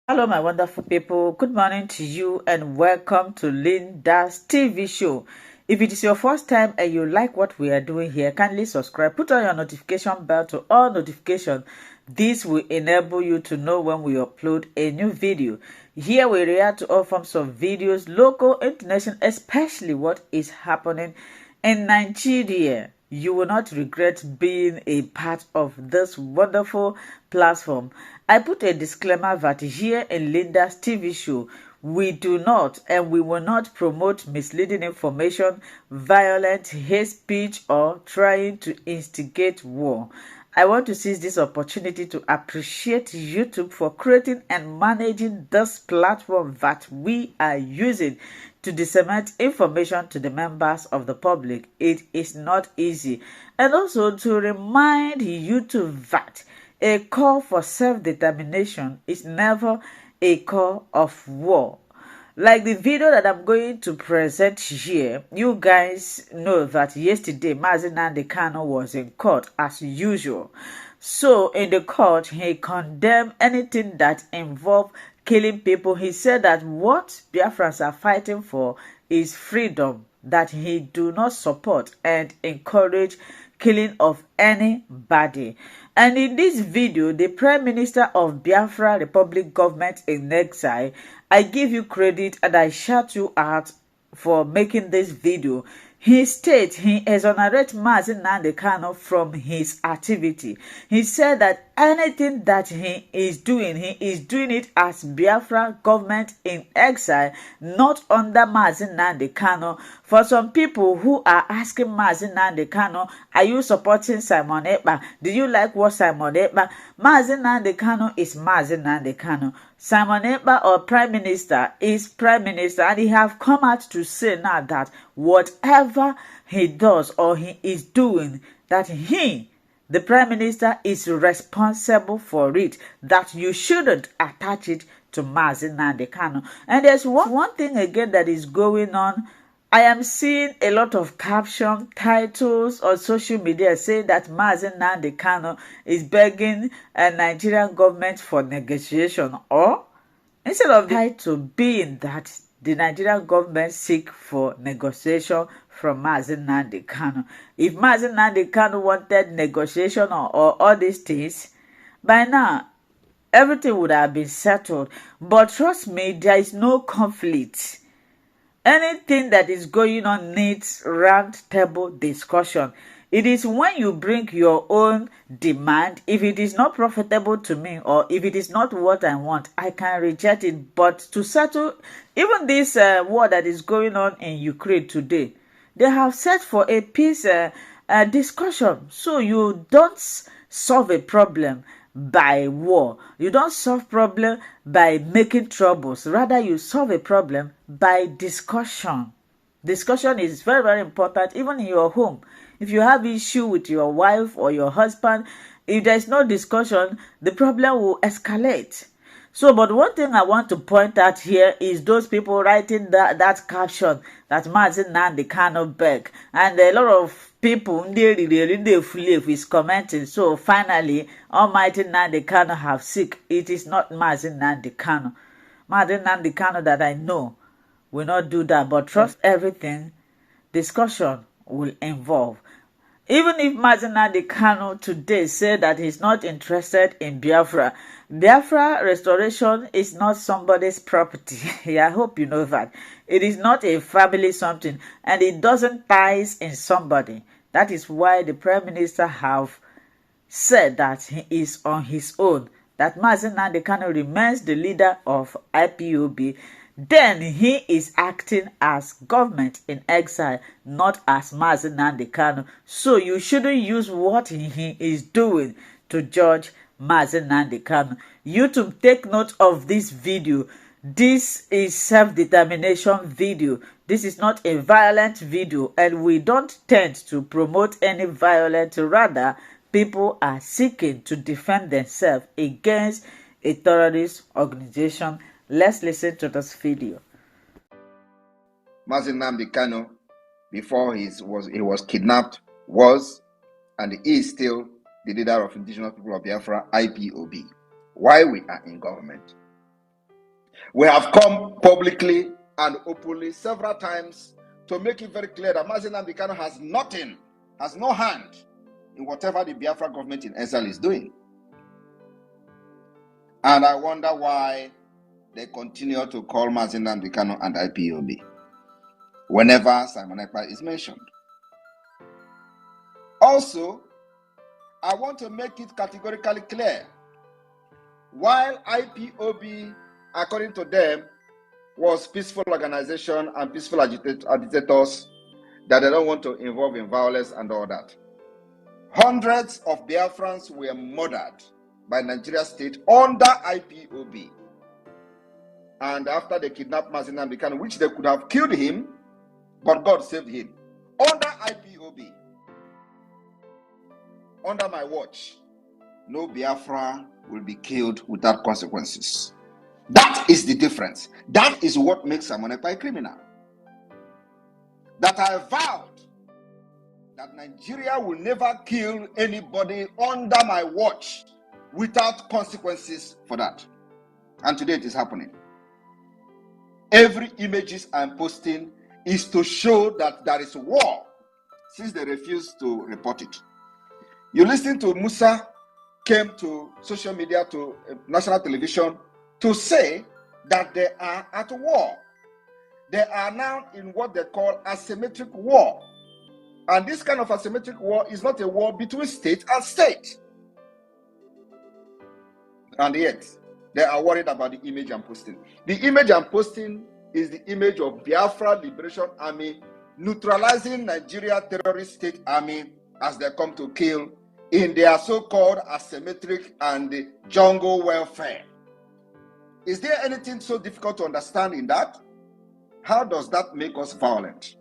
Hello, my wonderful people. Good morning to you and welcome to Linda's TV show. If it is your first time and you like what we are doing here, kindly subscribe. Put on your notification bell to all notifications. This will enable you to know when we upload a new video. Here we react to all forms of videos, local, international, especially what is happening in Nigeria. You will not regret being a part of this wonderful platform. I put a disclaimer that here in Linda's TV show, we do not and we will not promote misleading information, violent hate speech, or trying to instigate war. I want to seize this opportunity to appreciate YouTube for creating and managing this platform that we are using to disseminate information to the members of the public. It is not easy. And also to remind YouTube that a call for self-determination is never a call of war. Like the video that I'm going to present here, you guys know that yesterday Mazi Nnamdi Kanu was in court as usual. So in the court, he condemned anything that involved killing people. He said that what Biafrans are fighting for is freedom, that he do not support and encourage killing of anybody. And in this video, the Prime Minister of Biafra Republic Government in Exile, I give you credit and I shout you out for making this video. He states he exonerates Mazi Nnamdi Kanu from his activity. He said that anything that he is doing it as Biafra government in exile, not under Mazi Nnamdi Kanu. For some people who are asking Mazi Nnamdi Kanu, are you supporting Simon Ekpa? Do you like what Simon Ekpa? Mazi Nnamdi Kanu is Mazi Nnamdi Kanu. Simon Ekpa, or Prime Minister, is Prime Minister, and he have come out to say now that whatever he does or he is doing, that he, the Prime Minister, is responsible for it, that you shouldn't attach it to Mazi Nnamdi Kanu. And there's one thing again that is going on. I am seeing a lot of caption titles on social media saying that Mazi Nnamdi Kanu is begging a Nigerian government for negotiation, or instead of the title being that the Nigerian government seek for negotiation from Mazi Nnamdi Kanu. If Mazi Nnamdi Kanu wanted negotiation or all these things, by now everything would have been settled. But trust me, there is no conflict. Anything that is going on needs round table discussion. It is when you bring your own demand, if it is not profitable to me or if it is not what I want, I can reject it. But to settle, even this war that is going on in Ukraine today, they have set for a peace discussion. So you don't solve a problem by war. You don't solve problem by making troubles. Rather, you solve a problem by discussion. Discussion is very, very important, even in your home. If you have issue with your wife or your husband, if there is no discussion, the problem will escalate. So, but one thing I want to point out here is those people writing that caption that Mazi Nnamdi Kanu beg, and a lot of people is commenting. So finally, Almighty Nnamdi Kanu have sick. It is not Mazi Nnamdi Kanu. Mazi Nnamdi Kanu that I know will not do that. But trust everything discussion will involve. Even if Mazi Nnamdi Kanu today said that he's not interested in Biafra, Biafra restoration is not somebody's property. I hope you know that. It is not a family something, and it doesn't ties in somebody. That is why the Prime Minister have said that he is on his own, that Mazi Nnamdi Kanu remains the leader of IPOB. Then he is acting as government in exile, not as Mazi Nnamdi Kanu. So you shouldn't use what he is doing to judge Mazi Nnamdi Kanu. YouTube, take note of this video. This is self-determination video. This is not a violent video, and we don't tend to promote any violence. Rather, people are seeking to defend themselves against a terrorist organization. Let's listen to this video. Mazi Nnamdi Kanu, before he was kidnapped, was and is still the leader of Indigenous People of Biafra, IPOB. Why we are in government? We have come publicly and openly several times to make it very clear that Mazi Nnamdi Kanu has nothing, has no hand in whatever the Biafra government in exile is doing. And I wonder why they continue to call Mazi Nnamdi Kanu and IPOB whenever Simon Ekpa is mentioned. Also, I want to make it categorically clear, while IPOB, according to them, was peaceful organization and peaceful agitators, that they don't want to involve in violence and all that. Hundreds of Biafrans were murdered by Nigeria state under IPOB. And after they kidnapped Mazi Nnamdi Kanu, which they could have killed him, but God saved him. Under IPOB, under my watch, no Biafra will be killed without consequences. That is the difference. That is what makes Simon Ekpa a criminal. That I vowed that Nigeria will never kill anybody under my watch without consequences for that. And today it is happening. Every images I'm posting is to show that there is war, since they refuse to report it. You listen to Musa came to social media, to national television, to say that they are at war. They are now in what they call asymmetric war. And this kind of asymmetric war is not a war between state and state. And yet, they are worried about the image I'm posting. The image I'm posting is the image of Biafra Liberation Army neutralizing Nigeria terrorist state army as they come to kill in their so-called asymmetric and jungle welfare. Is there anything so difficult to understand in that? How does that make us violent?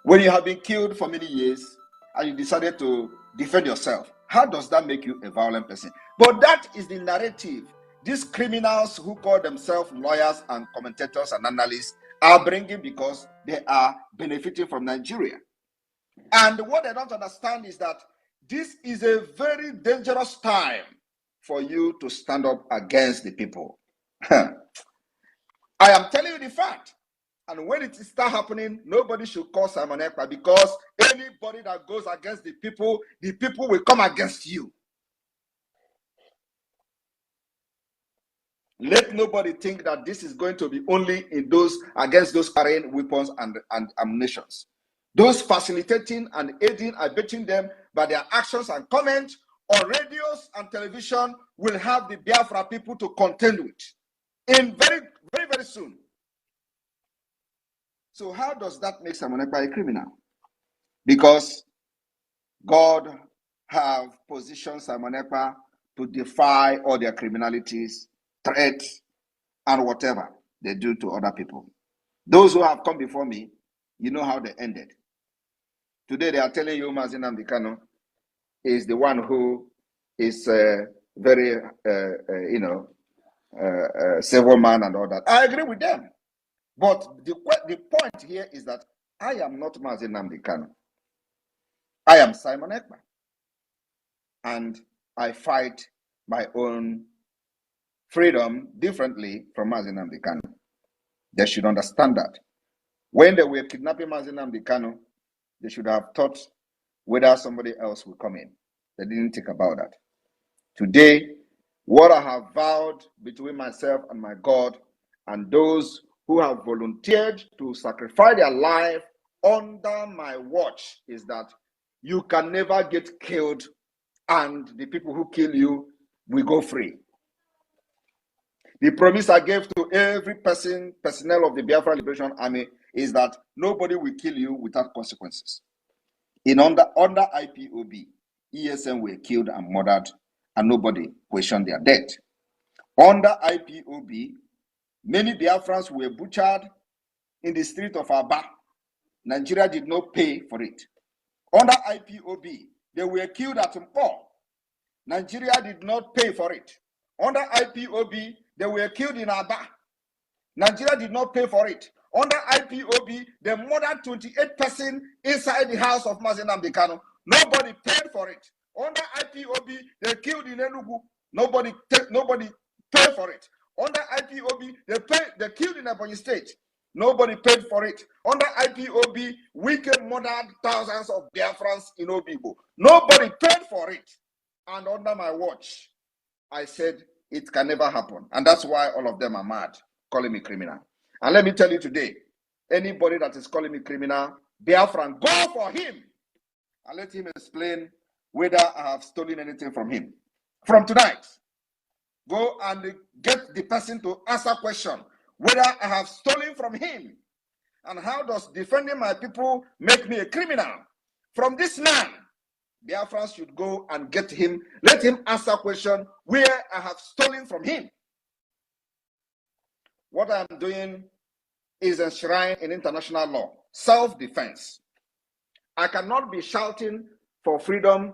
When you have been killed for many years and you decided to defend yourself, how does that make you a violent person? But that is the narrative these criminals who call themselves lawyers and commentators and analysts are bringing because they are benefiting from Nigeria. And what they don't understand is that this is a very dangerous time for you to stand up against the people. I am telling you the fact. And when it starts happening, nobody should call Simon Ekpa, because anybody that goes against the people will come against you. Let nobody think that this is going to be only in those against those carrying weapons and ammunitions. Those facilitating and aiding, abetting them by their actions and comments on radios and television will have the Biafra people to contend with in very, very, very soon. So how does that make Simon Ekpa a criminal? Because God have positioned Simon Ekpa to defy all their criminalities, threats, and whatever they do to other people. Those who have come before me, you know how they ended. Today they are telling you Mazi Nnamdi Kanu is the one who is very, civil man and all that. I agree with them. But the point here is that I am not Mazi Nnamdi Kanu. I am Simon Ekpa. And I fight my own freedom differently from Mazi Nnamdi Kanu. They should understand that. When they were kidnapping Mazi Nnamdi Kanu, they should have thought whether somebody else will come in. They didn't think about that. Today, what I have vowed between myself and my God and those who have volunteered to sacrifice their life under my watch is that you can never get killed and the people who kill you will go free. The promise I gave to every personnel of the Biafra Liberation Army is that nobody will kill you without consequences. Under IPOB, ESN were killed and murdered, and nobody questioned their death. Under IPOB, many Biafrans were butchered in the street of Aba. Nigeria did not pay for it. Under IPOB, they were killed at Mpo. Nigeria did not pay for it. Under IPOB, they were killed in Aba. Nigeria did not pay for it. Under IPOB, they murdered 28 persons inside the house of Mazi Nnamdi Kanu. Nobody paid for it. Under IPOB, they killed in Enugu. Nobody paid for it. Under IPOB, they killed in Ebonyi State. Nobody paid for it. Under IPOB, we can murdered thousands of Biafrans in Obibo. Nobody paid for it. And under my watch, I said it can never happen. And that's why all of them are mad, calling me criminal. And let me tell you today, anybody that is calling me criminal, Biafran, go for him. And let him explain whether I have stolen anything from him. From tonight, go and get the person to answer question whether I have stolen from him. And how does defending my people make me a criminal? From this man, Biafrans should go and get him, let him answer question where I have stolen from him. What I'm doing is enshrined in international law, self-defense. I cannot be shouting for freedom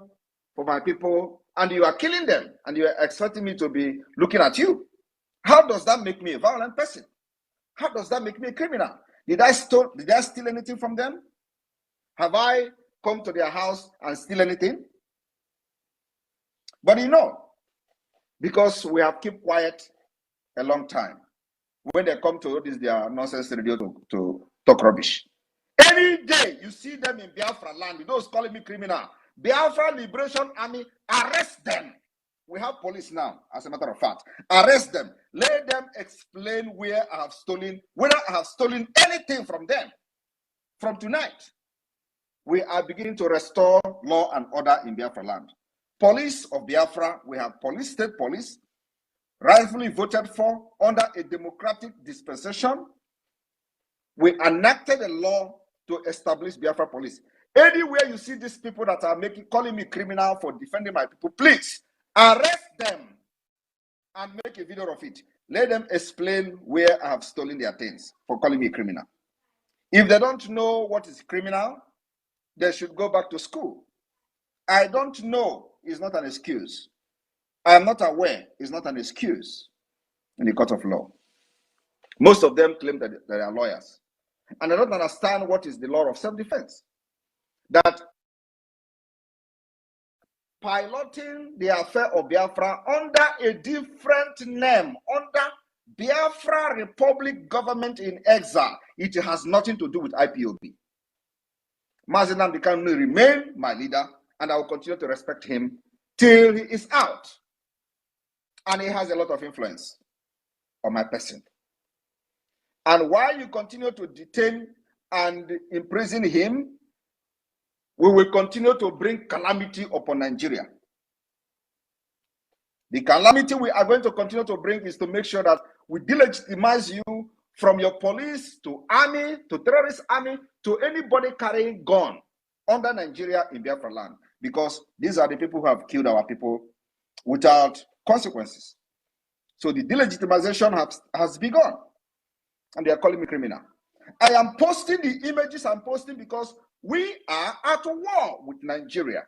for my people and you are killing them and you are expecting me to be looking at you. How does that make me a violent person? How does that make me a criminal? Did I steal anything from them? Have I come to their house and steal anything? But you know, because we have kept quiet a long time, when they come to this their nonsense radio to talk rubbish. Any day you see them in Biafra land, those calling me criminal, Biafra Liberation Army, arrest them. We have police now, as a matter of fact. Arrest them. Let them explain where I have stolen, whether I have stolen anything from them. From tonight, we are beginning to restore law and order in Biafra land. Police of Biafra, we have police, state police, rightfully voted for under a democratic dispensation. We enacted a law to establish Biafra police. Anywhere you see these people that are calling me criminal for defending my people, please arrest them and make a video of it. Let them explain where I have stolen their things for calling me criminal. If they don't know what is criminal, they should go back to school. I don't know is not an excuse. I am not aware is not an excuse in the court of law. Most of them claim that they are lawyers. And I don't understand what is the law of self-defense. That piloting the affair of Biafra under a different name, under Biafra Republic government in exile, it has nothing to do with IPOB. Mazi Nnamdi Kanu will remain my leader, and I will continue to respect him till he is out. And he has a lot of influence on my person. And while you continue to detain and imprison him, we will continue to bring calamity upon Nigeria. The calamity we are going to continue to bring is to make sure that we delegitimize you from your police to army, to terrorist army, to anybody carrying gun under Nigeria in Biafra land. Because these are the people who have killed our people without consequences. So the delegitimization has begun. And they are calling me criminal. I am posting the images I'm posting because we are at war with Nigeria.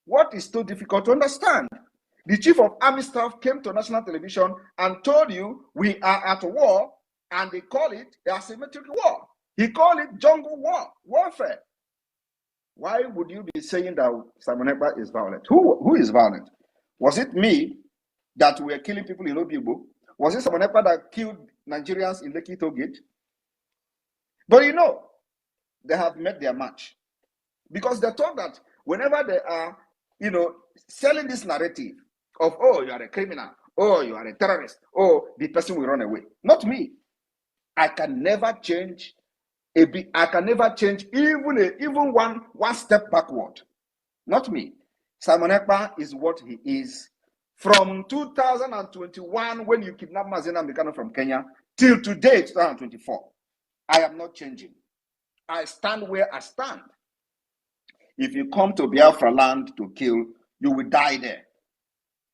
What is so difficult to understand? The chief of army staff came to national television and told you we are at war, and they call it asymmetric war. He called it jungle war, warfare. Why would you be saying that Simon Ekpa is violent? Who is violent? Was it me that were killing people in Obibo? Was it Simon Ekpa that killed Nigerians in Lekki Toll Gate? But you know, they have met their match. Because they thought that whenever they are, selling this narrative of, oh, you are a criminal, oh, you are a terrorist, oh, the person will run away. Not me. I can never change I can never change even one step backward. Not me. Simon Ekpa is what he is from 2021 when you kidnapped Mazi Nnamdi Kanu from Kenya till today, 2024. I am not changing. I stand where I stand. If you come to Biafra land to kill, you will die there.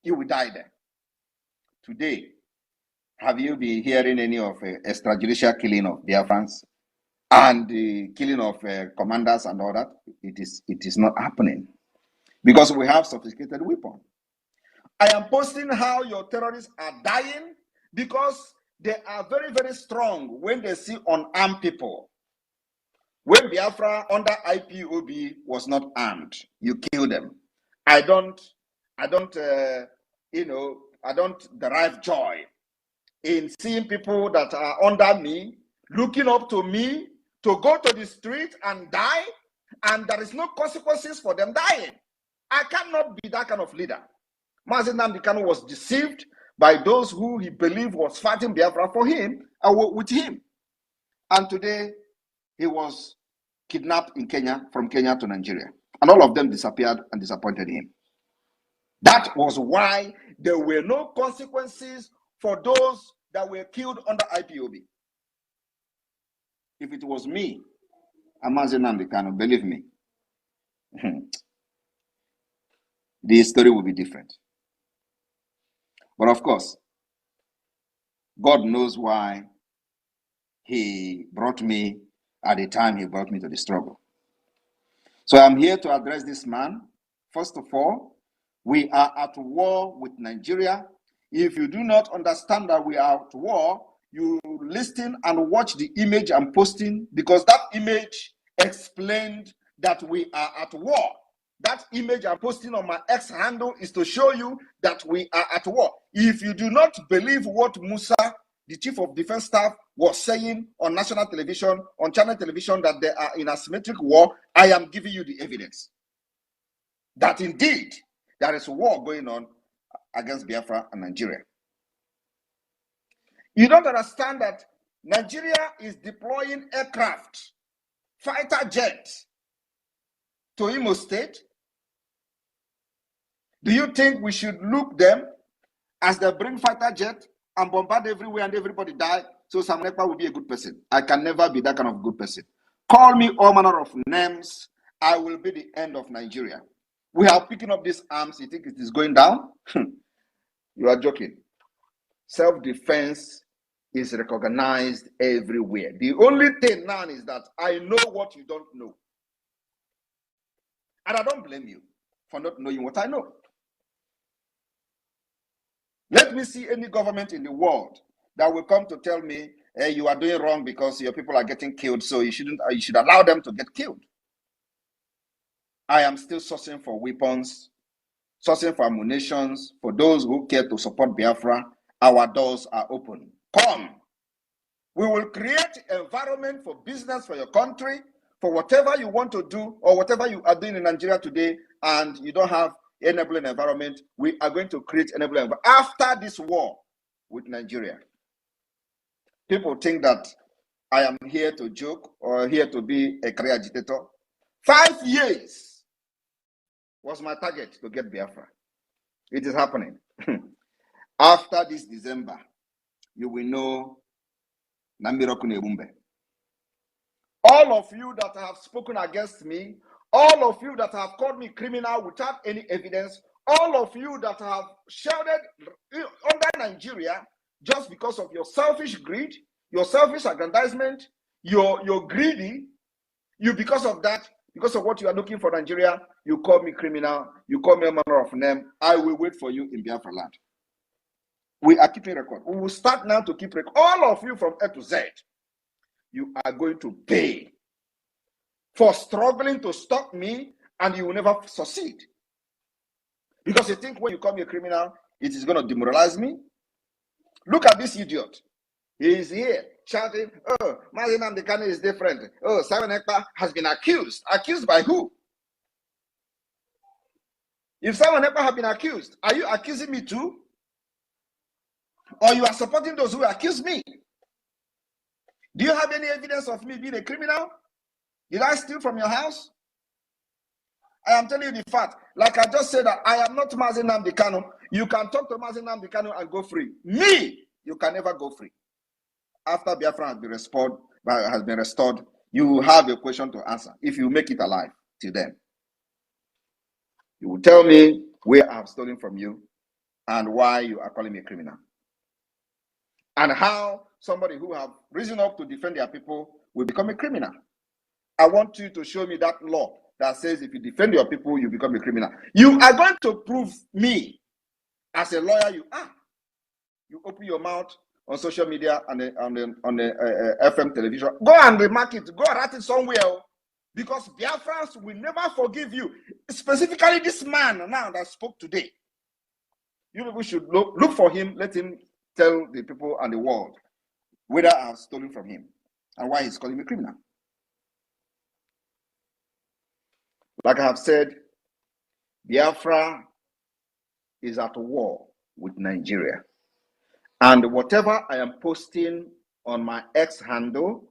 You will die there. Today, have you been hearing any of extrajudicial killing of Biafrans and the killing of commanders and all that? It is not happening because we have sophisticated weapons. I am posting how your terrorists are dying because they are very, very strong when they see unarmed people. When Biafra under IPOB was not armed, you kill them. I don't derive joy in seeing people that are under me, looking up to me, to go to the street and die, and there is no consequences for them dying. I cannot be that kind of leader. Mazi Nnamdi Kanu was deceived by those who he believed was fighting Biafra for him and with him. And today, he was kidnapped in Kenya, from Kenya to Nigeria. And all of them disappeared and disappointed him. That was why there were no consequences for those that were killed under IPOB. If it was me, Mazi Nnamdi Kanu, believe me, the story will be different. But of course, God knows why he brought me at the time he brought me to the struggle. So I'm here to address this man. First of all, we are at war with Nigeria. If you do not understand that we are at war, you listen and watch the image I'm posting, because that image explained that we are at war. That image I'm posting on my X handle is to show you that we are at war. If you do not believe what Musa, the Chief of Defense Staff, was saying on national television, on channel television, that they are in asymmetric war, I am giving you the evidence that indeed there is a war going on against Biafra and Nigeria. You don't understand that Nigeria is deploying aircraft, fighter jets to Imo State. Do you think we should look them as they bring fighter jet and bombard everywhere and everybody die, so Sam Ekpa will be a good person? I can never be that kind of good person. Call me all manner of names. I will be the end of Nigeria. We are picking up these arms. You think it is going down? You are joking. Self-defense is recognized everywhere. The only thing now is that I know what you don't know. And I don't blame you for not knowing what I know. Let me see any government in the world that will come to tell me, hey, you are doing wrong because your people are getting killed, so you should allow them to get killed. I am still sourcing for weapons, sourcing for ammunition. For those who care to support Biafra, our doors are open. Come. We will create environment for business for your country, for whatever you want to do or whatever you are doing in Nigeria today, and you don't have enabling environment. We are going to create enabling environment after this war with Nigeria. People think that I am here to joke or here to be a career agitator. 5 years was my target to get Biafra. It is happening. After this December, you will know Nambirokune. All of you that have spoken against me, all of you that have called me criminal without any evidence, all of you that have shouted under Nigeria just because of your selfish greed, your selfish aggrandizement, you're greedy, because of that, because of what you are looking for Nigeria, you call me criminal, you call me a manner of name. I will wait for you in Biafra land. We are keeping record. We will start now to keep record. All of you from A to Z, you are going to pay for struggling to stop me, and you will never succeed. Because you think when you call me a criminal, it is going to demoralize me. Look at this idiot. He is here shouting, oh, Mazi Nnamdi Kanu is different. Oh, Simon Ekpa has been accused. Accused by who? If Simon Ekpa has been accused, are you accusing me too? Or you are supporting those who accuse me? Do you have any evidence of me being a criminal? Did I steal from your house? I am telling you the fact. Like I just said, that I am not Mazi Nnamdi Kanu. You can talk to Mazi Nnamdi Kanu and go free. Me, you can never go free. After Biafra has been restored, you will have a question to answer. If you make it alive till then, you will tell me where I have stolen from you and why you are calling me a criminal. And how somebody who have risen up to defend their people will become a criminal. I want you to show me that law that says if you defend your people, you become a criminal. You are going to prove me as a lawyer you are. You open your mouth on social media and on the FM television. Go and remark it. Go and write it somewhere. Because Biafrans will never forgive you. Specifically this man now that spoke today. You people should look for him. Let him tell the people and the world whether I have stolen from him and why he's calling me criminal. Like I have said, Biafra is at war with Nigeria. And whatever I am posting on my X handle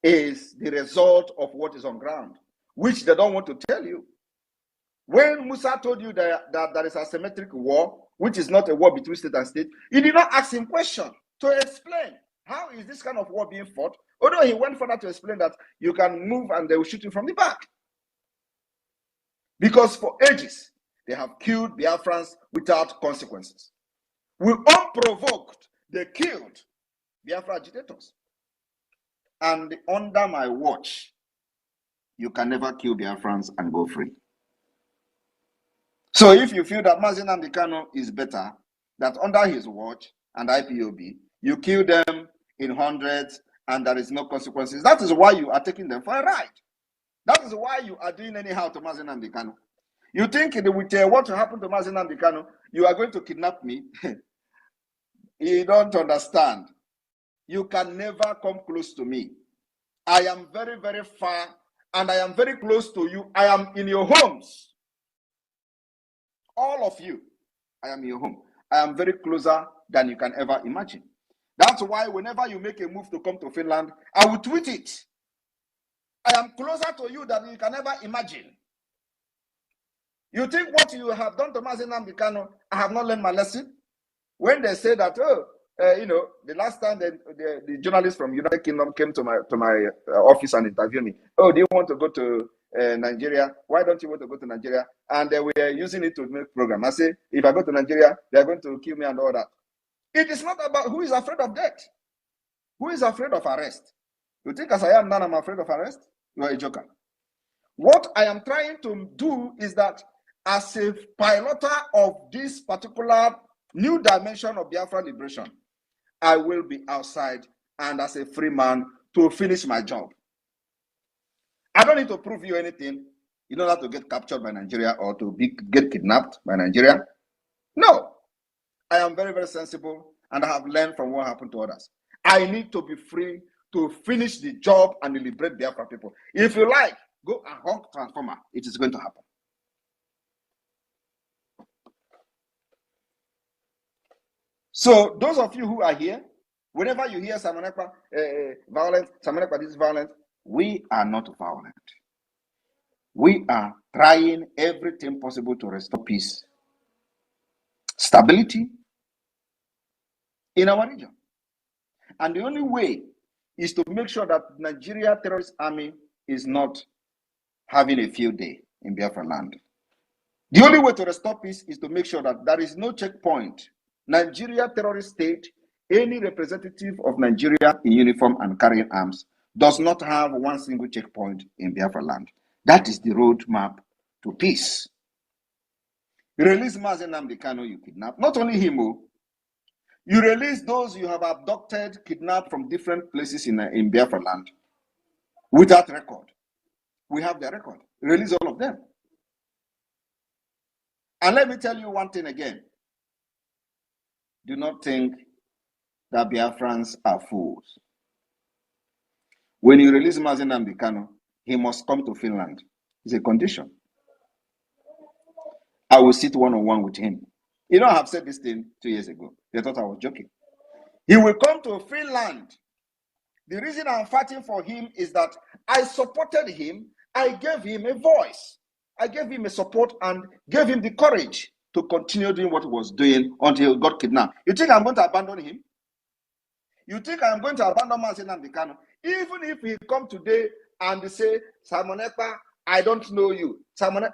is the result of what is on ground, which they don't want to tell you. When Musa told you that there is a asymmetric war, which is not a war between state and state, you did not ask him question to explain how is this kind of war being fought, although he went further to explain that you can move and they will shoot you from the back. Because for ages, they have killed Biafrans without consequences. We unprovoked, they killed Biafra agitators. And under my watch, you can never kill Biafrans and go free. So if you feel that Mazi Nnamdi Kanu is better, that under his watch and IPOB, you kill them in hundreds and there is no consequences, that is why you are taking them for a ride. That is why you are doing anyhow to Mazi Nnamdi Kanu. You think with what will happen to Mazi Nnamdi Kanu, you are going to kidnap me? You don't understand. You can never come close to me. I am very, very far and I am very close to you. I am in your homes. All of you, I am in your home. I am very closer than you can ever imagine. That's why whenever you make a move to come to Finland, I will tweet it. I am closer to you than you can ever imagine. You think what you have done to Mazi Nnamdi Kanu, I have not learned my lesson? When they say that, the last time the journalist from United Kingdom came to my office and interviewed me, oh, do you want to go to Nigeria? Why don't you want to go to Nigeria? And they were using it to make program. I say, if I go to Nigeria, they are going to kill me and all that. It is not about who is afraid of death. Who is afraid of arrest? You think as I am now, I'm afraid of arrest? You are a joker. What I am trying to do is that as a piloter of this particular new dimension of Biafra liberation, I will be outside and as a free man to finish my job. I don't need to prove you anything in order to get captured by Nigeria or to get kidnapped by Nigeria. No. I am very, very sensible and I have learned from what happened to others. I need to be free to finish the job and liberate Biafra people. If you like, go and honk transformer. It is going to happen. So those of you who are here, whenever you hear Samonekpa violent, Samonekpa this violent, we are not violent. We are trying everything possible to restore peace, stability in our region. And the only way is to make sure that Nigeria terrorist army is not having a field day in Biafra land. The only way to restore peace is to make sure that there is no checkpoint. Nigeria terrorist state, any representative of Nigeria in uniform and carrying arms does not have one single checkpoint in Biafra land. That is the roadmap to peace. Release Mazi Nnamdi Kanu, you kidnap. Not only him, you release those you have abducted, kidnapped from different places in Biafra land without record. We have the record. Release all of them. And let me tell you one thing again. Do not think that Biafrans are fools. When you release Mazi Nnamdi Kanu, he must come to Finland. It's a condition. I will sit one-on-one with him. You know, I have said this thing 2 years ago. They thought I was joking. He will come to Finland. The reason I'm fighting for him is that I supported him. I gave him a voice. I gave him a support and gave him the courage to continue doing what he was doing until he got kidnapped. You think I'm going to abandon him? You think I'm going to abandon Mazi Nnamdi Kanu? Even if he come today and say, Samonekpa, I don't know you.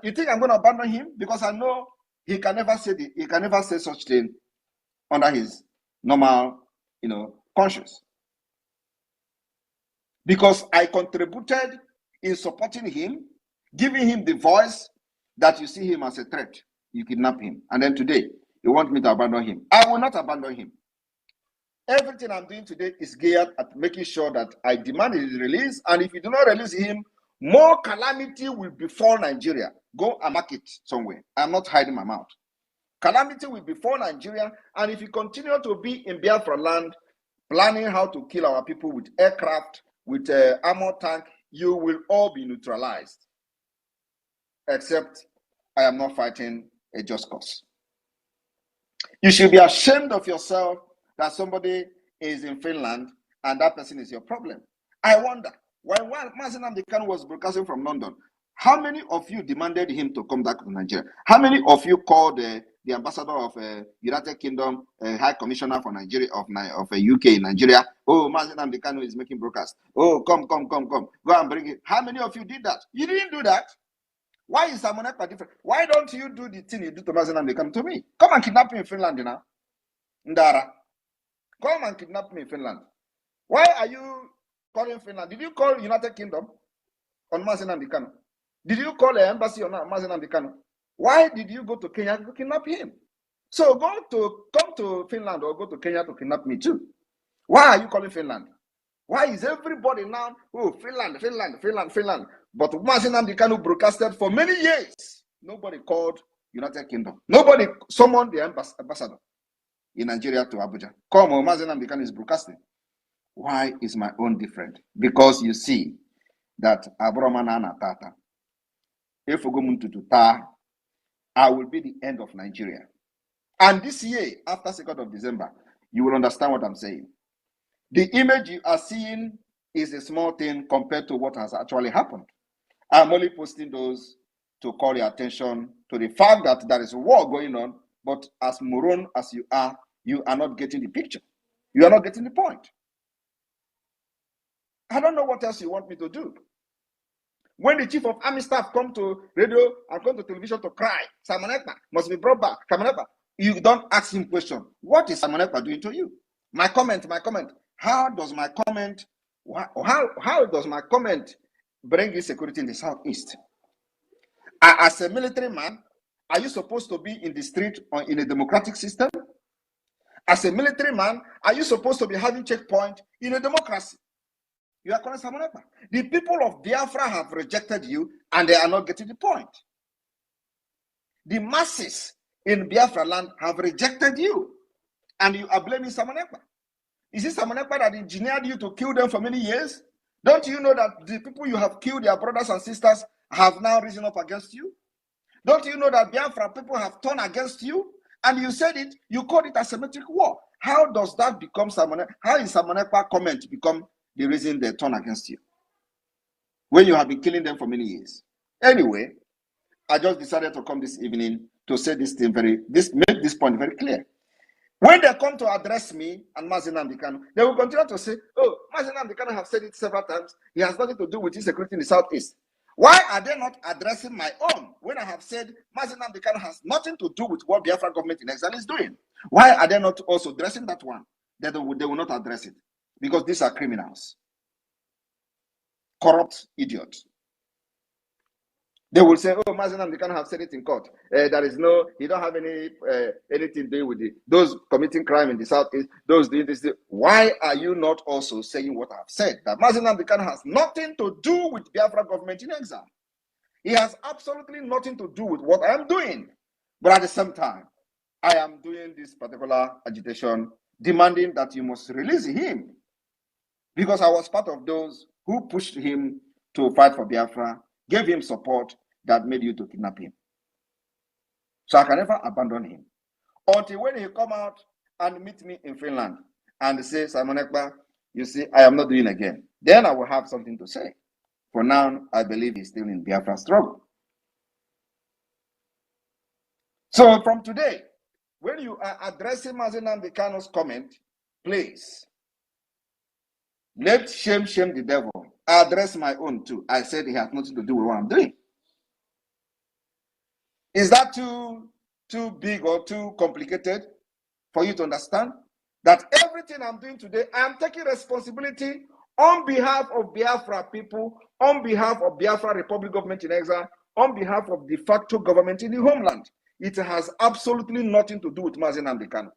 You think I'm going to abandon him? Because I know he can never say such thing under his normal, conscience. Because I contributed in supporting him, giving him the voice that you see him as a threat. You kidnap him. And then today, you want me to abandon him. I will not abandon him. Everything I'm doing today is geared at making sure that I demand his release. And if you do not release him, more calamity will befall Nigeria. Go and mark it somewhere. I'm not hiding my mouth. Calamity will befall Nigeria, and if you continue to be in Biafra land, planning how to kill our people with aircraft, with armor tank, you will all be neutralized. Except I am not fighting a just cause. You should be ashamed of yourself that somebody is in Finland and that person is your problem. I wonder, when Mazi Nnamdi Kanu was broadcasting from London, how many of you demanded him to come back to Nigeria? How many of you called the ambassador of United Kingdom, High Commissioner for Nigeria of UK in Nigeria? Oh, Mazi Nnamdi Kanu is making broadcast. Oh, come. Go and bring it. How many of you did that? You didn't do that. Why is Simon Ekpa different? Why don't you do the thing you do to Mazi Nnamdi Kanu to me? Come and kidnap me in Finland, you know? Ndara. Come and kidnap me in Finland. Why are you calling Finland? Did you call United Kingdom on Mazi Nnamdi Kanu? Did you call the embassy on Mazi Nnamdi Kanu? Why did you go to Kenya to kidnap him? So come to Finland or go to Kenya to kidnap me too. Why are you calling Finland? Why is everybody now, Finland? But Mazi Nnamdi Kanu broadcasted for many years. Nobody called United Kingdom. Nobody summoned the ambassador in Nigeria to Abuja. Come on, Mazi Nnamdi Kanu is broadcasting. Why is my own different? Because you see that Abromana Tata, if we go to Ta, I will be the end of Nigeria. And this year, after 2nd of December, you will understand what I'm saying. The image you are seeing is a small thing compared to what has actually happened. I'm only posting those to call your attention to the fact that there is a war going on, but as moron as you are not getting the picture. You are not getting the point. I don't know what else you want me to do. When the chief of army staff come to radio and come to television to cry, Simon Ekpa must be brought back. Simon Ekpa, you don't ask him question. What is Simon Ekpa doing to you? My comment. How does my comment bring insecurity in the southeast? As a military man, are you supposed to be in the street or in a democratic system? As a military man, are you supposed to be having checkpoint in a democracy? You are calling Simon Ekpa. The people of Biafra have rejected you and they are not getting the point. The masses in Biafra land have rejected you and you are blaming Simon Ekpa. Is it Simon Ekpa that engineered you to kill them for many years? Don't you know that the people you have killed, their brothers and sisters, have now risen up against you? Don't you know that Biafra people have turned against you? And you said it, you called it a symmetric war. How does that become Simon Ekpa? How is Simon Ekpa comment become the reason they turn against you when you have been killing them for many years? Anyway, I just decided to come this evening to say this thing make this point very clear. When they come to address me and Mazi Nnamdi Kanu, they will continue to say, oh, Mazi Nnamdi Kanu have said it several times. He has nothing to do with insecurity in the southeast. Why are they not addressing my own when I have said Mazi Nnamdi Kanu has nothing to do with what Biafra government in exile is doing? Why are they not also addressing that one? They will not address it. Because these are criminals, corrupt idiots. They will say, oh, Mazi Nnamdi Kanu have said it in court. He don't have anything to do with those committing crime in the southeast, those doing this. Why are you not also saying what I have said? That Mazi Nnamdi Kanu has nothing to do with Biafra government in exile. He has absolutely nothing to do with what I am doing. But at the same time, I am doing this particular agitation, demanding that you must release him. Because I was part of those who pushed him to fight for Biafra, gave him support that made you to kidnap him. So I can never abandon him. Until when he come out and meet me in Finland and say, Simon Ekpa, you see, I am not doing again. Then I will have something to say. For now, I believe he's still in Biafra struggle. So from today, when you are addressing Mazi Nnamdi Kanu's comment, please, let shame the devil. I address my own too. I said he has nothing to do with what I'm doing. Is that too big or too complicated for you to understand? That everything I'm doing today, I'm taking responsibility on behalf of Biafra people, on behalf of Biafra Republic government in exile, on behalf of de facto government in the homeland. It has absolutely nothing to do with Mazi Nnamdi Kanu.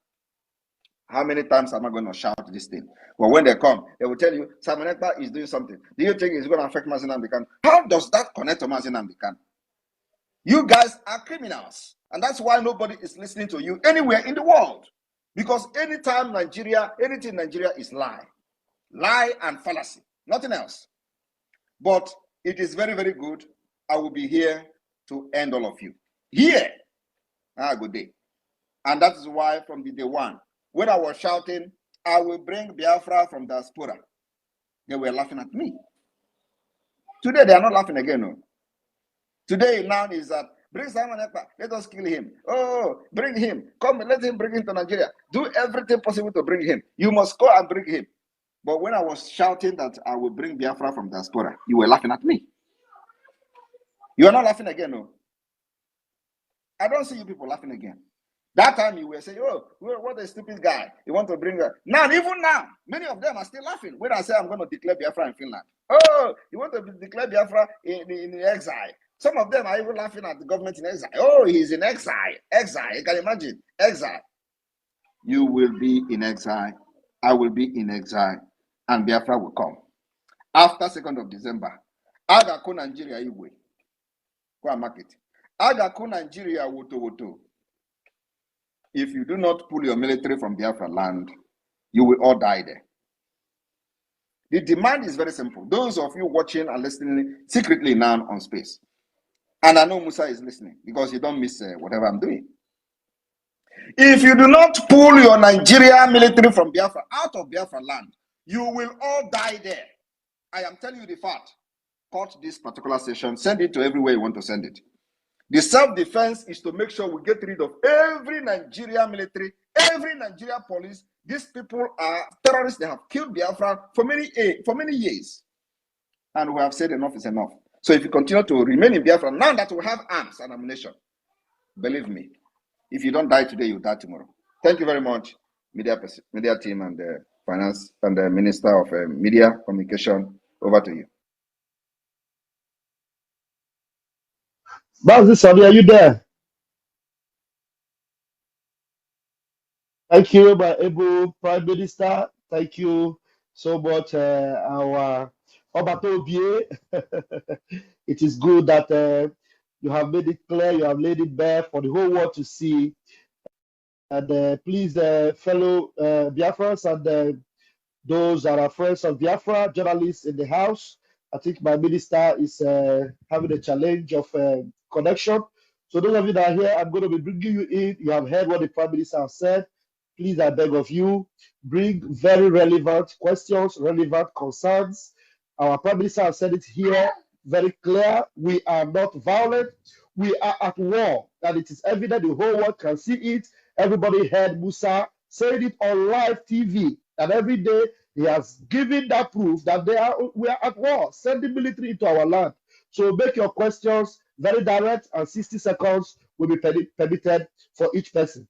How many times am I going to shout this thing? Well, when they come, they will tell you, Simon Ekpa is doing something. Do you think it's going to affect Mazi Nnamdi Kanu? How does that connect to Mazi Nnamdi Kanu? You guys are criminals. And that's why nobody is listening to you anywhere in the world. Because anytime Nigeria, anything in Nigeria is lie. Lie and fallacy. Nothing else. But it is very, very good. I will be here to end all of you. Here. Good day. And that is why from the day one, when I was shouting, I will bring Biafra from diaspora, they were laughing at me. Today, they are not laughing again. No. Today, now is that, bring Simon Ekpa, let us kill him. Oh, bring him. Come, let him bring him to Nigeria. Do everything possible to bring him. You must go and bring him. But when I was shouting that I will bring Biafra from diaspora, you were laughing at me. You are not laughing again, no? I don't see you people laughing again. That time you were saying, oh, what a stupid guy. You want to bring her. Now, even now, many of them are still laughing when I say I'm going to declare Biafra in Finland. Oh, you want to declare Biafra in exile. Some of them are even laughing at the government in exile. Oh, he's in exile. Exile. You can imagine. Exile. You will be in exile. I will be in exile. And Biafra will come. After 2nd of December, Agaku Nigeria Igwe. Go and mark it. Agaku Nigeria Woto. If you do not pull your military from Biafra land, you will all die there. The demand is very simple. Those of you watching and listening secretly now on space, and I know Musa is listening because you don't miss whatever I'm doing. If you do not pull your Nigeria military from Biafra out of Biafra land, you will all die there. I am telling you the fact. Cut this particular session, send it to everywhere you want to send it. The self-defense is to make sure we get rid of every Nigeria military, every Nigeria police. These people are terrorists. They have killed Biafra for many years. And we have said enough is enough. So if you continue to remain in Biafra, now that we have arms and ammunition, believe me, if you don't die today, you die tomorrow. Thank you very much, media team and the finance and the Minister of Media Communication. Over to you. Mazi, Sabi, are you there? Thank you, my able Prime Minister. Thank you so much, our Obatobie. It is good that you have made it clear, you have laid it bare for the whole world to see. And please, fellow Biafrans and those that are friends of Biafra, journalists in the house, I think my minister is having a challenge of connection. So those of you that are here, I'm going to be bringing you in. You have heard what the Prime Minister has said. Please, I beg of you, bring very relevant questions, relevant concerns. Our Prime Minister has said it here very clear. We are not violent. We are at war. And it is evident the whole world can see it. Everybody heard Musa saying it on live TV. And every day he has given that proof that we are at war, sending military into our land. So make your questions very direct, and 60 seconds will be permitted for each person.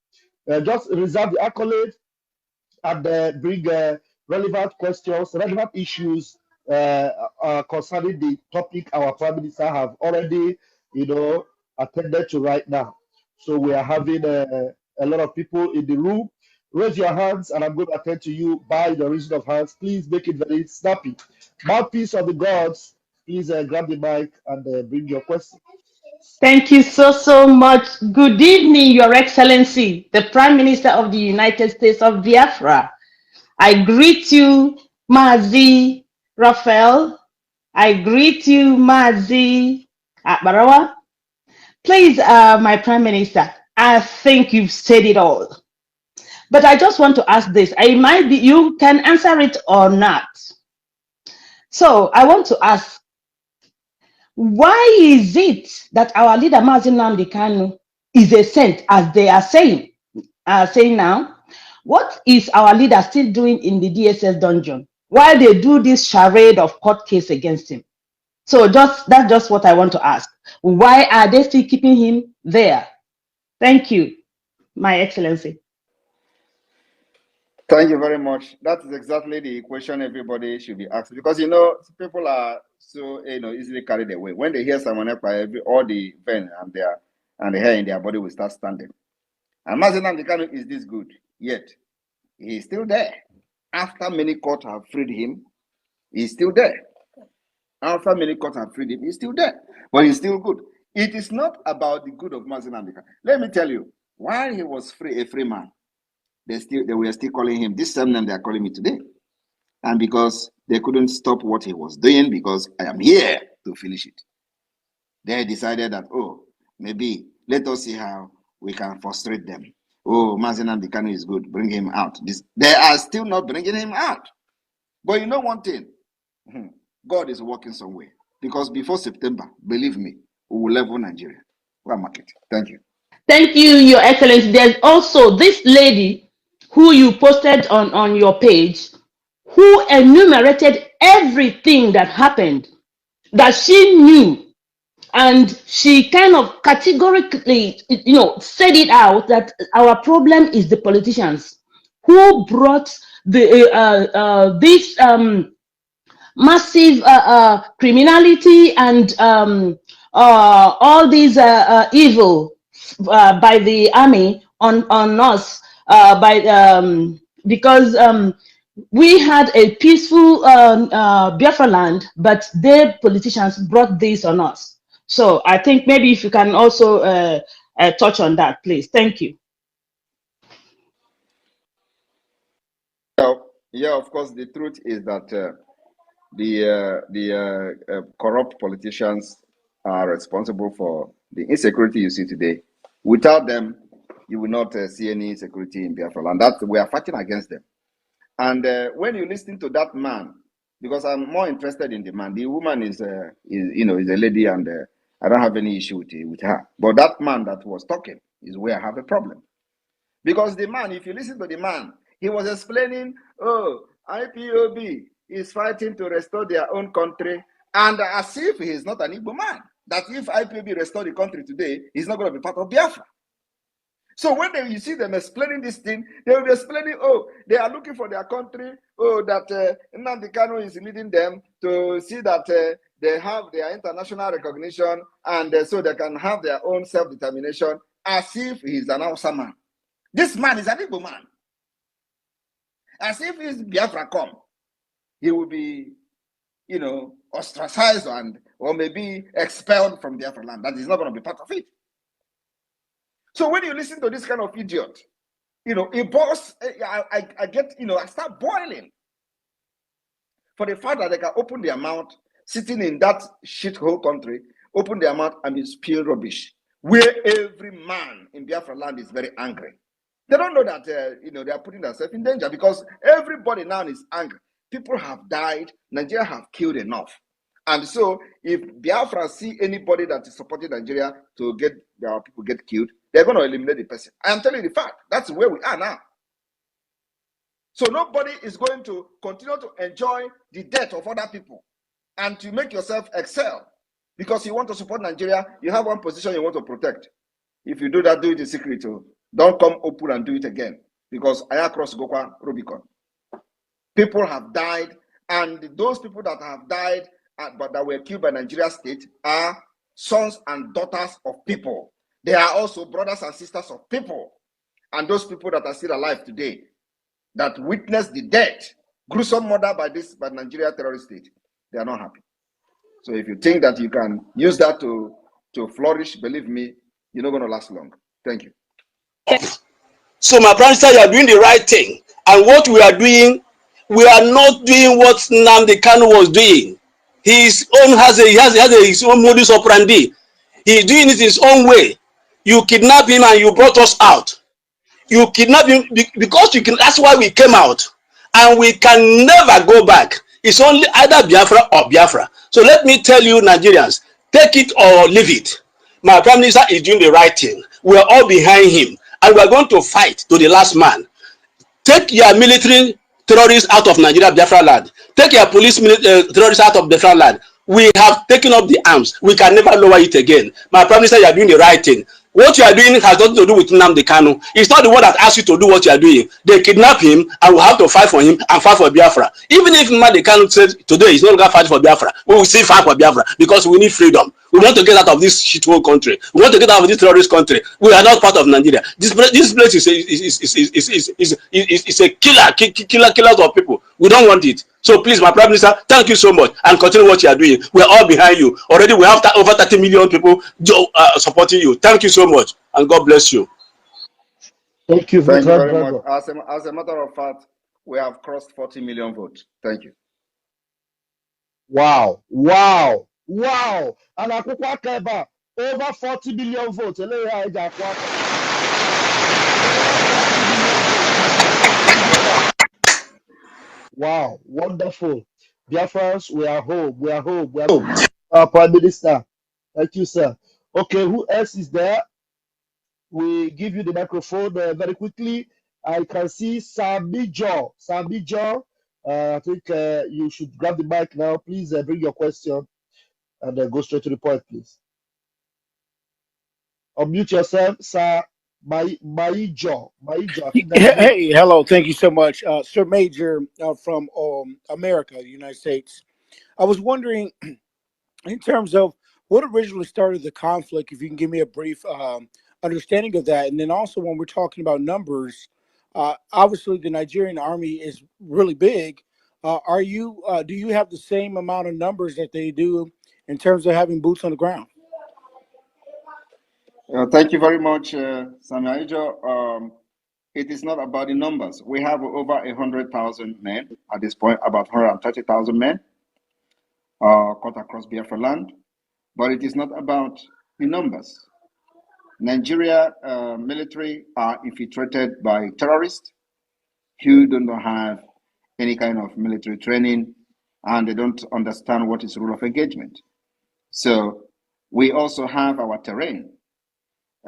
Just reserve the accolade and bring relevant questions, relevant issues concerning the topic our Prime Minister have already, attended to right now. So we are having a lot of people in the room. Raise your hands, and I'm going to attend to you by the raising of hands. Please make it very snappy. Mouthpiece of the gods, please grab the mic and bring your question. Thank you so much. Good evening, Your Excellency, the Prime Minister of the United States of Biafra. I greet you, Mazi Raphael. I greet you, Mazi Barawa. Please, my Prime Minister, I think you've said it all. But I just want to ask this. You can answer it or not. So I want to ask, why is it that our leader, Mazi Nnamdi Kanu, is a saint, as they are saying now? What is our leader still doing in the DSS dungeon while they do this charade of court case against him? So that's just what I want to ask. Why are they still keeping him there? Thank you, My Excellency. Thank you very much. That is exactly the question everybody should be asking, because people are so easily carried away. When they hear someone else, all the vein and the hair in their body will start standing. And Mazi Nnamdi Kanu is this good, yet he is still there. After many courts have freed him, he's still there. After many courts have freed him, he's still there. But he's still good. It is not about the good of Mazi Nnamdi Kanu. Let me tell you, while he was a free man, they were still calling him this same name they are calling me today. And because they couldn't stop what he was doing, because I am here to finish it, they decided that, oh, maybe let us see how we can frustrate them. Oh, Mazi Nnamdi Kanu is good, bring him out. They are still not bringing him out. But you know one thing, God is working somewhere. Because before September, believe me, we will level Nigeria. We'll market. Thank you. Thank you, Your Excellency. There's also this lady who you posted on your page who enumerated everything that happened that she knew. And she kind of categorically, said it out that our problem is the politicians who brought this massive criminality and all these evil by the army on us because we had a peaceful Biafra land, but their politicians brought this on us. So I think maybe if you can also touch on that, please. Thank you. Yeah, of course, the truth is that the corrupt politicians are responsible for the insecurity you see today. Without them, you will not see any insecurity in Biafra land. That we are fighting against them. And when you listen to that man, because I'm more interested in the man. The woman is a lady, and I don't have any issue with her. But that man that was talking is where I have a problem. Because the man, if you listen to the man, he was explaining, oh, IPOB is fighting to restore their own country, and as if he is not an Igbo man. That if IPOB restore the country today, he's not going to be part of Biafra. So when you see them explaining this thing, they will be explaining, oh, they are looking for their country, oh, that Nnamdi Kanu is leading them to see that they have their international recognition, and so they can have their own self-determination, as if he's an Hausa man. This man is an Igbo man. As if his Biafra come, he will be, ostracized or maybe expelled from Biafra land. That is not going to be part of it. So when you listen to this kind of idiot, it boils, I get, I start boiling for the fact that they can open their mouth, sitting in that shithole country, open their mouth and be spewing rubbish, where every man in Biafra land is very angry. They don't know that, they are putting themselves in danger, because everybody now is angry. People have died. Nigeria have killed enough. And so if Biafra see anybody that is supporting Nigeria to get their people get killed, they're going to eliminate the person. I am telling you the fact. That's where we are now. So nobody is going to continue to enjoy the death of other people and to make yourself excel. Because you want to support Nigeria, you have one position you want to protect. If you do that, do it in secret. Don't come open and do it again. Because I cross Gokwa Rubicon. People have died, and those people that have died but that were killed by Nigeria state are sons and daughters of people. They are also brothers and sisters of people. And those people that are still alive today, that witnessed the death, gruesome murder by Nigeria terrorist state, they are not happy. So if you think that you can use that to flourish, believe me, you're not going to last long. Thank you. So my brother, you are doing the right thing. And what we are doing, we are not doing what Nnamdi Kanu was doing. He has his own modus operandi. He is doing it his own way. You kidnap him and you brought us out. You kidnap him because you can. That's why we came out, and we can never go back. It's only either Biafra or Biafra. So let me tell you, Nigerians, take it or leave it. My prime minister is doing the right thing. We are all behind him, and we are going to fight to the last man. Take your military terrorists out of Nigeria, Biafra land. Take your police terrorists out of Biafra land. We have taken up the arms. We can never lower it again. My prime minister, you are doing the right thing. What you are doing has nothing to do with Nnamdi Kanu. It's not the one that asked you to do what you are doing. They kidnap him, and we have to fight for him and fight for Biafra. Even if Nnamdi Kanu said today he's no longer fighting for Biafra, we will still fight for Biafra because we need freedom. We want to get out of this shithole country. We want to get out of this terrorist country. We are not part of Nigeria. This place is a killers of people. We don't want it. So please, my Prime Minister, thank you so much and continue what you are doing. We are all behind you. Already we have over 30 million people supporting you. Thank you so much and God bless you. Thank you Thank you very, very very much. much. As a matter of fact, we have crossed 40 million votes. Thank you. Wow, wow, wow. And Akukwa Keba, over 40 billion votes. Wow, wonderful. Biafrans, we are home. We are home. We are home. Our Prime Minister. Thank you, sir. Okay, who else is there? We give you the microphone very quickly. I can see Samijo. Samijo, I think you should grab the mic now. Please bring your question and go straight to the point, please. Unmute yourself, Sir Maijo. Maijo, I think that's the name. Hey, hello. Thank you so much. Sir Major from America, the United States. I was wondering, in terms of what originally started the conflict, if you can give me a brief understanding of that. And then also, when we're talking about numbers, obviously the Nigerian army is really big. Do you have the same amount of numbers that they do in terms of having boots on the ground? Thank you very much, Sami Aijo. It is not about the numbers. We have over 100,000 men at this point, about 130,000 men cut across Biafra land. But it is not about the numbers. Nigeria military are infiltrated by terrorists who do not have any kind of military training and they don't understand what is rule of engagement. So we also have our terrain.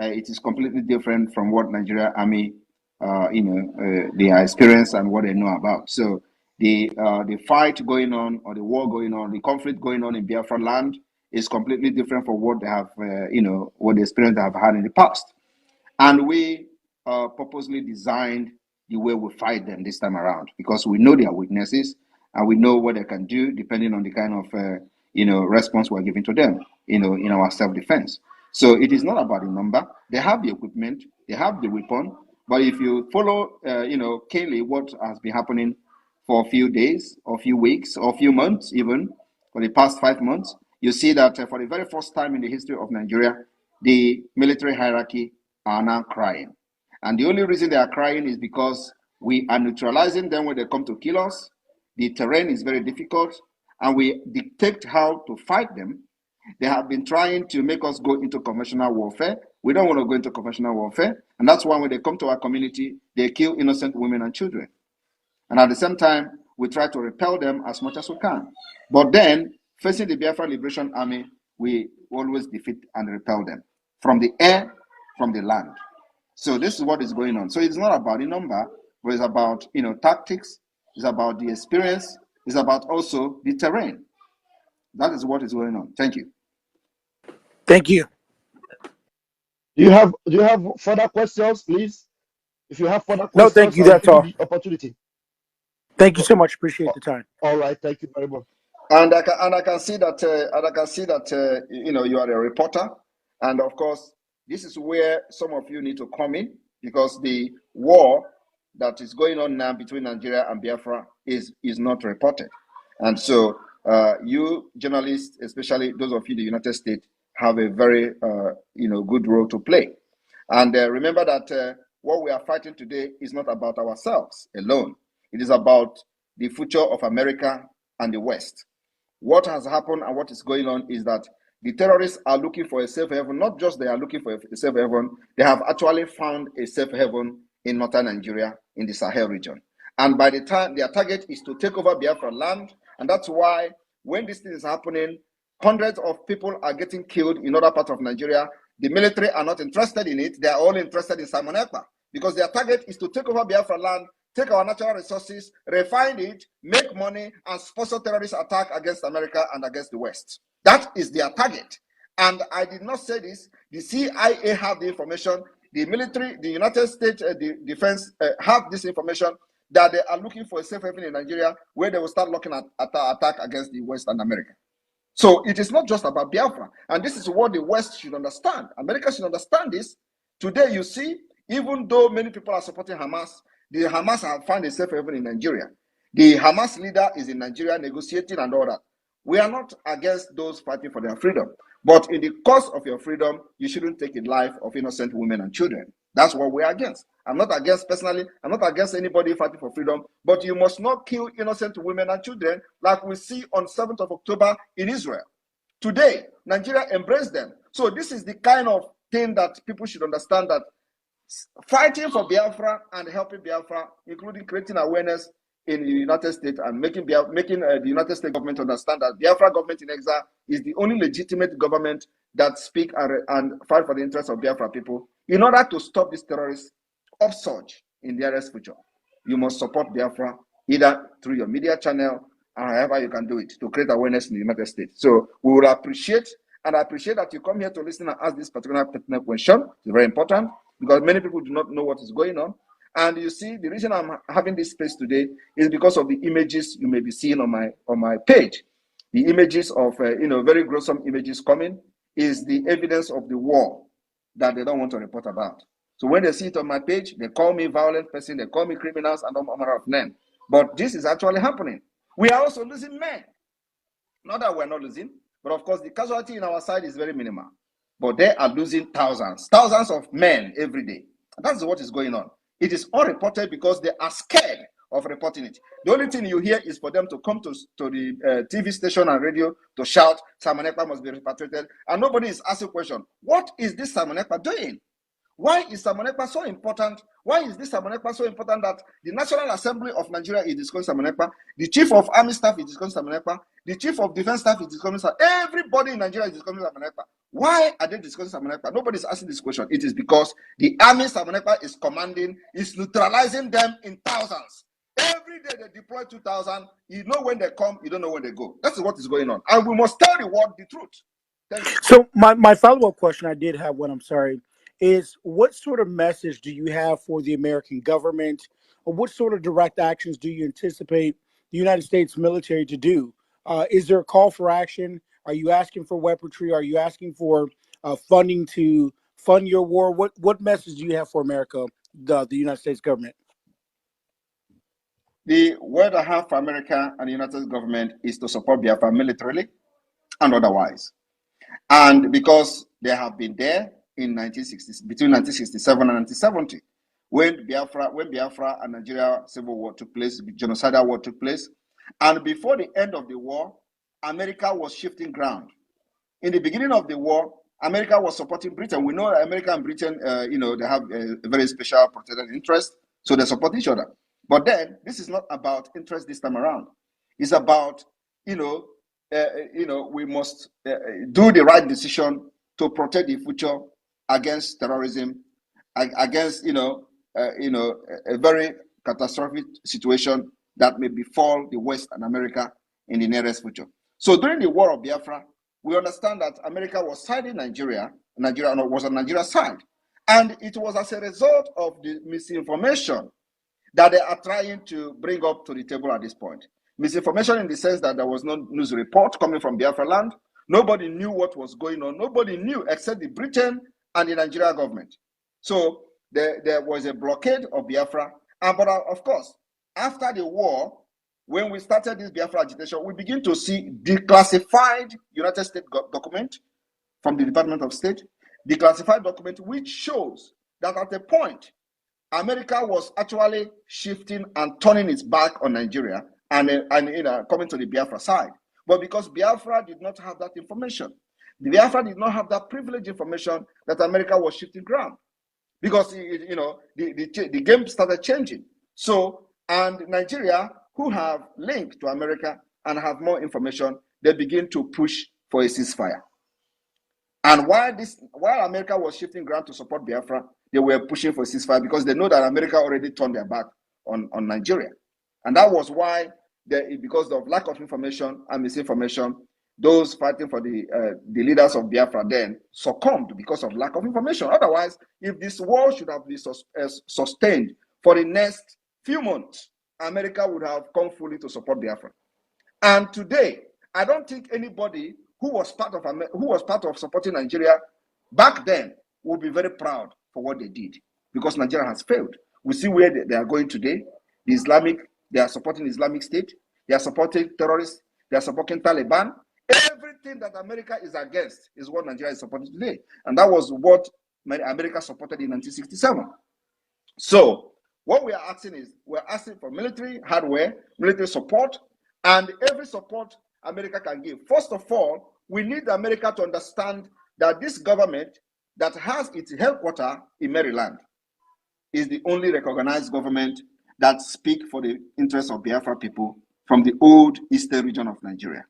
It is completely different from what Nigeria Army, their experience and what they know about. So the fight going on, or the war going on, the conflict going on in Biafra land is completely different from what they have, what the experience they have had in the past. And we purposely designed the way we fight them this time around because we know their weaknesses and we know what they can do depending on the kind of response we're giving to them, in our self-defense. So it is not about the number. They have the equipment, they have the weapon, but if you follow, keenly what has been happening for a few days, or a few weeks, or a few months, even for the past 5 months, you see that for the very first time in the history of Nigeria, the military hierarchy are now crying. And the only reason they are crying is because we are neutralizing them when they come to kill us. The terrain is very difficult, and we dictate how to fight them. They have been trying to make us go into conventional warfare. We don't want to go into conventional warfare. And that's why when they come to our community, they kill innocent women and children. And at the same time, we try to repel them as much as we can. But then, facing the Biafra Liberation Army, we always defeat and repel them from the air, from the land. So this is what is going on. So it's not about the number, but it's about tactics, it's about the experience, it's about also the terrain. That is what is going on. Thank you. Thank you. Do you have further questions, please? If you have further No, thank questions, you. I'll That's give you all. the opportunity. Thank you so much. Appreciate the time. All right, thank you very much. And I can see that you are a reporter, and of course this is where some of you need to come in because the war that is going on now between Nigeria and Biafra is not reported, and so you journalists, especially those of you in the United States, have a very good role to play. And remember that what we are fighting today is not about ourselves alone. It is about the future of America and the West. What has happened and what is going on is that the terrorists are looking for a safe haven. Not just they are looking for a safe haven, they have actually found a safe haven in northern Nigeria, in the Sahel region. And by the time their target is to take over Biafra land, and that's why when this thing is happening, hundreds of people are getting killed in other parts of Nigeria. The military are not interested in it. They are all interested in Simon Ekpa because their target is to take over Biafra land, take our natural resources, refine it, make money, and sponsor terrorist attack against America and against the West. That is their target. And I did not say this. The CIA have the information. The military, the United States Defense have this information that they are looking for a safe haven in Nigeria where they will start looking at attack against the West and America. So it is not just about Biafra. And this is what the West should understand. America should understand this. Today, you see, even though many people are supporting Hamas, the Hamas have found a safe haven in Nigeria. The Hamas leader is in Nigeria negotiating and all that. We are not against those fighting for their freedom. But in the course of your freedom, you shouldn't take the life of innocent women and children. That's what we're against. I'm not against, personally, I'm not against anybody fighting for freedom, but you must not kill innocent women and children like we see on 7th of October in Israel. Today, Nigeria embraced them. So this is the kind of thing that people should understand, that fighting for Biafra and helping Biafra, including creating awareness in the United States and making the United States government understand that Biafra government in exile is the only legitimate government that speak and fight for the interests of Biafra people. In order to stop this terrorist upsurge in the nearest future, you must support Biafra either through your media channel or however you can do it to create awareness in the United States. So we will appreciate, and I appreciate that you come here to listen and ask this particular pertinent question. It's very important because many people do not know what is going on. And you see, the reason I'm having this space today is because of the images you may be seeing on my page. The images of very gruesome images coming is the evidence of the war that they don't want to report about. So when they see it on my page, they call me violent person, they call me criminals and all manner of names. But this is actually happening. We are also losing men. Not that we're not losing, but of course the casualty in our side is very minimal. But they are losing thousands of men every day. That's what is going on. It is unreported because they are scared of reporting it. The only thing you hear is for them to come to the TV station and radio to shout, Simon Ekpa must be repatriated. And nobody is asking a question. What is this Simon Ekpa doing? Why is Simon Ekpa so important? Why is this Simon Ekpa so important that the National Assembly of Nigeria is discussing Simon Ekpa? The Chief of Army Staff is discussing Simon Ekpa. The Chief of Defense Staff is discussing Simon Ekpa. Everybody in Nigeria is discussing Simon Ekpa. Why are they discussing Simon Ekpa? Nobody is asking this question. It is because the army Simon Ekpa is commanding is neutralizing them in thousands. Every day they deploy 2,000. You know when they come, you don't know when they go. That's what is going on. And we must tell the world the truth. Thank you. So my follow-up question, I did have one, I'm sorry, is what sort of message do you have for the American government, or what sort of direct actions do you anticipate the United States military to do? Is there a call for action? Are you asking for weaponry? Are you asking for funding to fund your war? What message do you have for America, the United States government? The word I have for America and the United States government is to support Biafra militarily and otherwise. And because they have been there in between 1967 and 1970, when Biafra and Nigeria civil war took place, the genocidal war took place, and before the end of the war, America was shifting ground. In the beginning of the war, America was supporting Britain. We know that America and Britain, they have a very special protected interest, so they support each other. But then, this is not about interest this time around. It's about, we must do the right decision to protect the future against terrorism, against, a very catastrophic situation that may befall the West and America in the nearest future. So during the War of Biafra, we understand that America was siding Nigeria was on Nigeria's side. And it was as a result of the misinformation that they are trying to bring up to the table at this point. Misinformation in the sense that there was no news report coming from Biafra land. Nobody knew what was going on. Nobody knew except the Britain and the Nigeria government. So there was a blockade of Biafra. But of course, after the war, when we started this Biafra agitation, we begin to see declassified United States document from the Department of State, declassified document which shows that at a point, America was actually shifting and turning its back on Nigeria and coming to the Biafra side. But because Biafra did not have that information, Biafra did not have that privileged information that America was shifting ground. Because the game started changing. So, and Nigeria, who have linked to America and have more information, they begin to push for a ceasefire. And while America was shifting ground to support Biafra, they were pushing for a ceasefire because they know that America already turned their back on Nigeria. And that was why, because of lack of information and misinformation, those fighting for the leaders of Biafra then succumbed because of lack of information. Otherwise, if this war should have been sustained for the next few months, America would have come fully to support Biafra. And today, I don't think anybody who was part of supporting Nigeria back then will be very proud for what they did, because Nigeria has failed. We see where they are going today. They are supporting Islamic State. They are supporting terrorists. They are supporting Taliban. Everything that America is against is what Nigeria is supporting today. And that was what America supported in 1967. So what we are asking is, we're asking for military hardware, military support, and every support America can give. First of all, we need America to understand that this government that has its headquarters in Maryland is the only recognized government that speaks for the interests of Biafra people from the old eastern region of Nigeria.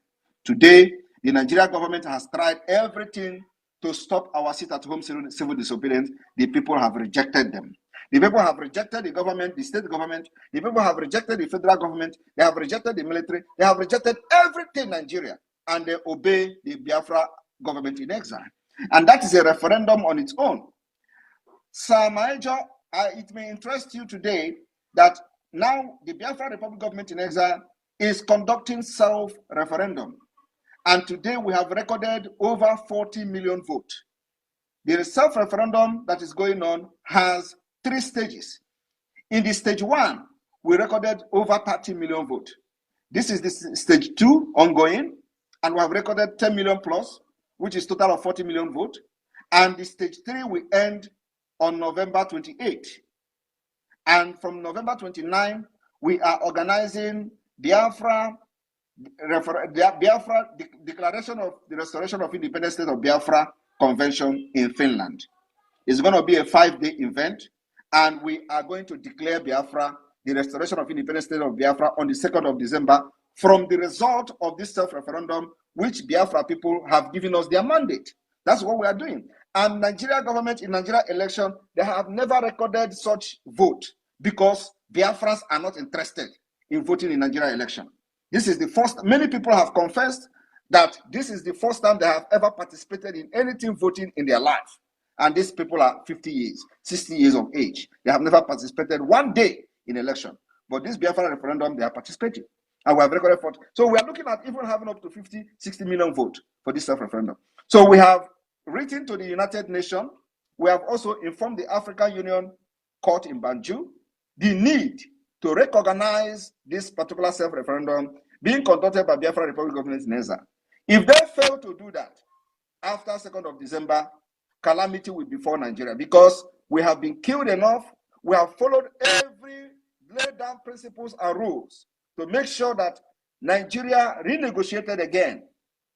Today, the Nigerian government has tried everything to stop our sit-at-home civil disobedience. The people have rejected them. The people have rejected the government, the state government. The people have rejected the federal government. They have rejected the military. They have rejected everything in Nigeria, and they obey the Biafra government in exile. And that is a referendum on its own. Sir Major, it may interest you today that now the Biafra Republic government in exile is conducting self-referendum. And today we have recorded over 40 million votes. The self-referendum that is going on has 3 stages. In the stage 1, we recorded over 30 million votes. This is the stage 2 ongoing, and we have recorded 10 million plus, which is total of 40 million votes. And the stage 3 will end on November 28. And from November 29, we are organizing Biafra Declaration of the Restoration of Independent State of Biafra Convention in Finland. It's going to be a 5-day event, and we are going to declare Biafra, the Restoration of Independent State of Biafra, on the 2nd of December from the result of this self-referendum, which Biafra people have given us their mandate. That's what we are doing. And Nigeria government in Nigeria election, they have never recorded such vote because Biafrans are not interested in voting in Nigeria election. This is the first, many people have confessed that this is the first time they have ever participated in anything voting in their life. And these people are 50 years, 60 years of age. They have never participated one day in election. But this Biafra referendum, they are participating. And we have recorded for. So we are looking at even having up to 50, 60 million votes for this self-referendum. So we have written to the United Nations. We have also informed the African Union Court in Banjul the need to recognize this particular self-referendum being conducted by Biafra Republic government in exile. If they fail to do that, after 2nd of December, calamity will befall Nigeria, because we have been killed enough. We have followed every laid down principles and rules to make sure that Nigeria renegotiated again,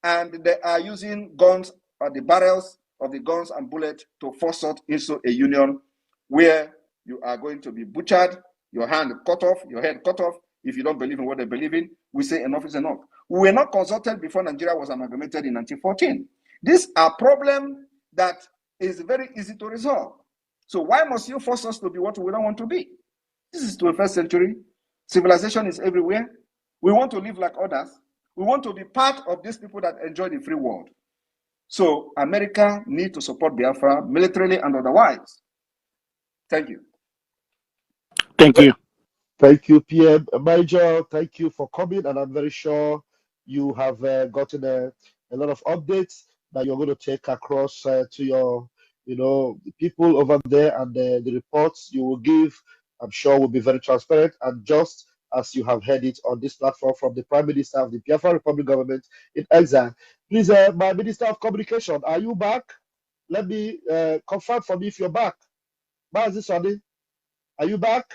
and they are using guns, the barrels of the guns and bullets to force us into a union where you are going to be butchered, your hand cut off, your head cut off, if you don't believe in what they believe in. We say enough is enough. We were not consulted before Nigeria was amalgamated in 1914. These are problems that is very easy to resolve. So why must you force us to be what we don't want to be? This is 21st century. Civilization is everywhere. We want to live like others. We want to be part of these people that enjoy the free world. So America needs to support Biafra militarily and otherwise. Thank you. Thank you. Thank you, PM Major. Thank you for coming, and I'm very sure you have gotten a lot of updates that you're going to take across to your, the people over there, and the reports you will give, I'm sure, will be very transparent, and just as you have heard it on this platform from the Prime Minister of the Biafra Republic government in exile. Please, my Minister of Communication, are you back? Let me confirm for me if you're back. Mazi Sani, are you back?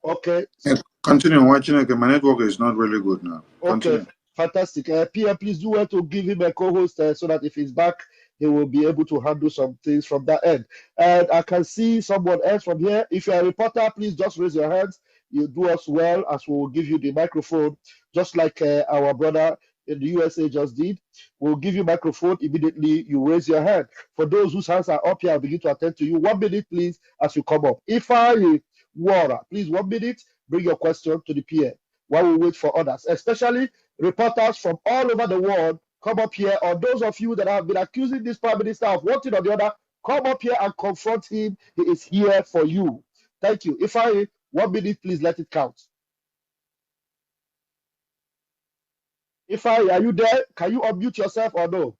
Okay. Yeah, continue watching again. My network is not really good now. Continue. Okay, fantastic. PM, please do well to give him a co-host so that if he's back, he will be able to handle some things from that end. And I can see someone else from here. If you're a reporter, please just raise your hands. You do us well, as we will give you the microphone, just like our brother in the USA just did. We'll give you microphone immediately. You raise your hand. For those whose hands are up here, I'll begin to attend to you. 1 minute, please, as you come up. If I water, please, 1 minute. Bring your question to the PM while we wait for others, especially reporters from all over the world. Come up here, or those of you that have been accusing this Prime Minister of one thing or the other, come up here and confront him. He is here for you. Thank you. If I 1 minute, please let it count. If I are you there? Can you unmute yourself or no?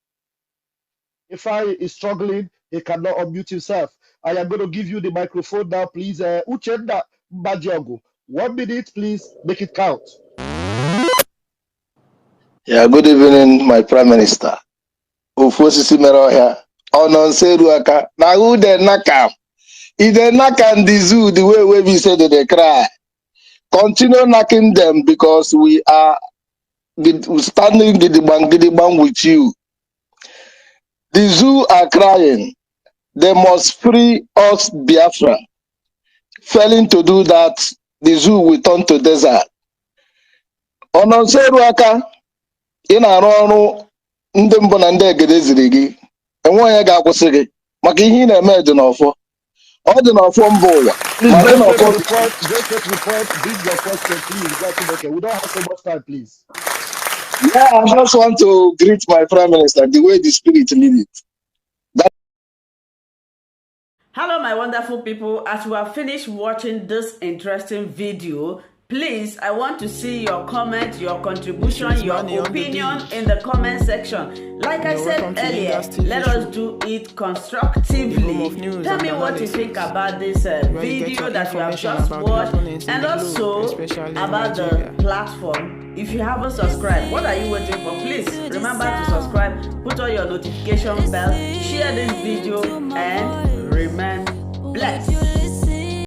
Ify is struggling. He cannot unmute himself. I am going to give you the microphone now, please. Uchenda Mbadiogo. 1 minute, please. Make it count. Yeah, good evening, my Prime Minister. Ufosisi Meroya. Ononseruaka. Now who they knock am? If they knock am the zoo the way we say that they cry. Continue knocking them because we are standing gidigban with you. The zoo are crying. They must free us, Biafra. Failing to do that, the zoo will turn to desert. Ononseruaka. Ị na-arụ ọrụ ndị mbụ na ndị egede ziri gị enwe onye ga-akwụsị gị maka ihe ị na-eme dị n'ọfọ ọ dị n'ọfọ mba ụwa Please, ma dị go straight n'ọfọ to the point. Go straight to the point. Bring your question, please. Okay. We don't have so much time, please. yeah, I just want to greet my Prime Minister the way the spirit lead it. Hello, my wonderful people. As you have finished watching this interesting video, please, I want to see your comment, your contribution, your opinion in the comment section. Like I said earlier, let us do it constructively. Tell me what you think about this video that you have just watched, and also about the platform. If you haven't subscribed, what are you waiting for? Please remember to subscribe, put on your notification bell, share this video, and